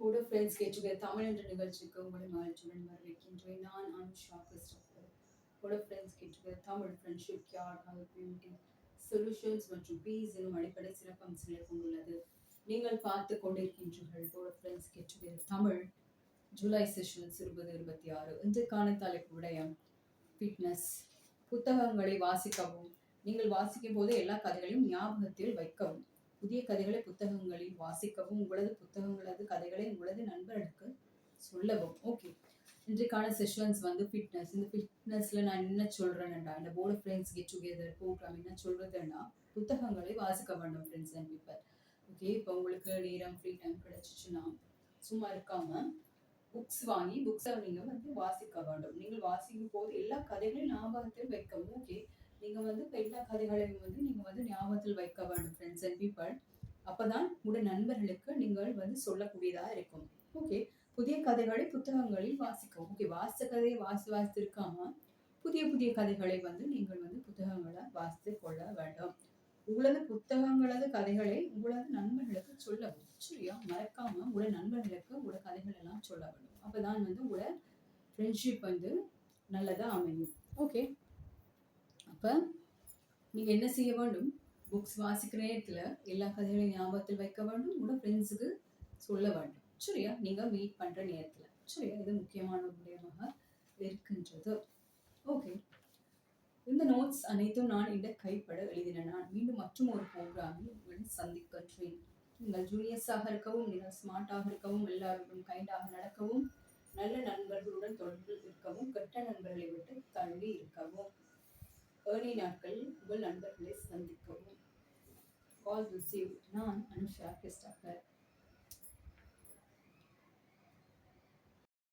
கூட ஃப்ரெண்ட்ஸ் கேட்டுக்க தமிழ் என்ற நிகழ்ச்சிக்கு உங்களை மகிழ்ச்சியுடன் வரவேற்கின்றேன். நான் அனுஷா கிறிஸ்டோபர். கூட ஃப்ரெண்ட்ஸ் கேட்டுக்க Tamil friendship care beauty solutions மற்றும் பீஸ் எனும் அடிப்படை சிறப்பம்சங்களை கொண்டுள்ளது. நீங்கள் பார்த்து கொண்டிருக்கின்றீர்கள் கூட ஃப்ரெண்ட்ஸ் கேட்டுக்க தமிழ் ஜூலை செஷன்ஸ் 2026. இன்றைக்கான தலைப்பு விடயம் ஃபிட்னஸ். புத்தகங்களை வாசிக்கவும். நீங்கள் வாசிக்கும் போது எல்லா கதைகளையும் ஞாபகத்தில் வைக்கவும். புதிய கதைகளை புத்தகங்களில் வாசிக்கவும். உங்களது புத்தகங்களது கதைகளை உங்களது நண்பர்களுக்கு சொல்லவும். ஓகே, இன்றைக்கான செஷன்ஸ் ஃபிட்னஸ். இந்த ஃபிட்னஸ்ல நான் என்ன சொல்றேன்டா, இந்த board friends get together program என்ன சொல்றதுன்னா, புத்தகங்களை வாசிக்க வேண்டும் ஃப்ரெண்ட்ஸ் அண்ட் பீப்பிள். ஓகே, இப்போ உங்களுக்கு நேரம் ஃப்ரீ டைம் கிடைச்சிச்சுன்னா சும்மா இருக்காம புக்ஸ் வாங்கி புக்ஸை நீங்க வாசிக்க வேண்டும். நீங்கள் வாசிக்கும் போது எல்லா கதைகளையும் ஞாபகத்தில் வைக்கவும். ஓகே, நீங்க இப்போ எல்லா கதைகளையும் நீங்க ஞாபகத்தில் வைக்க வேண்டும் ஃப்ரெண்ட்ஸ் அண்ட் பீப்பிள். அப்பதான் உங்களுடைய நண்பர்களுக்கு நீங்கள் சொல்லக்கூடியதா இருக்கும். ஓகே, புதிய கதைகளை புத்தகங்களில் வாசிக்கவும். ஓகே, வாசித்த கதையை வாசித்து இருக்காம புதிய புதிய கதைகளை நீங்கள் புத்தகங்களை வாசித்து கொள்ள வேண்டும். உங்களது புத்தகங்களது கதைகளை உங்களது நண்பர்களுக்கு சொல்லவும். சரியா, மறக்காம உங்களோட நண்பர்களுக்கு உங்களோட கதைகள் எல்லாம் சொல்ல வேண்டும். அப்பதான் உங்களோட ஃப்ரெண்ட்ஷிப் நல்லதா அமையும். ஓகே, அப்ப நீங்க என்ன செய்ய வேண்டும்? புக்ஸ் வாசிக்கிற நேரத்துல எல்லா கதைகளையும் ஞாபகத்தில் வைக்க வேண்டும். உங்களோட ஃப்ரெண்ட்ஸுக்கு சொல்ல வேண்டும். சரியா, நீங்க மீட் பண்ற நேரத்துல. சரியா, இது முக்கியமான ஒரு விடயமாக இருக்கின்றது. ஓகே, இந்த நோட்ஸ் அனைத்தும் நான் இந்த கைப்பட எழுதினேன். நான் மீண்டும் மற்றும் ஒரு ப்ரோக்ராமில் உங்களை சந்திக்கின்றேன். நீங்கள் ஜூனியர்ஸாக இருக்கவும், நீங்கள் ஸ்மார்ட்டாக இருக்கவும், எல்லாருடன் கைண்டாக நடக்கவும், நல்ல நண்பர்களுடன் தொடர்பில் இருக்கவும், கெட்ட நண்பர்களை விட்டு தள்ளி இருக்கவும், ஏர்லி நாட்களில் உங்கள் நண்பர்களை சந்திக்கவும். Call receive. நான் அனுஷா கிறிஸ்டோபர்.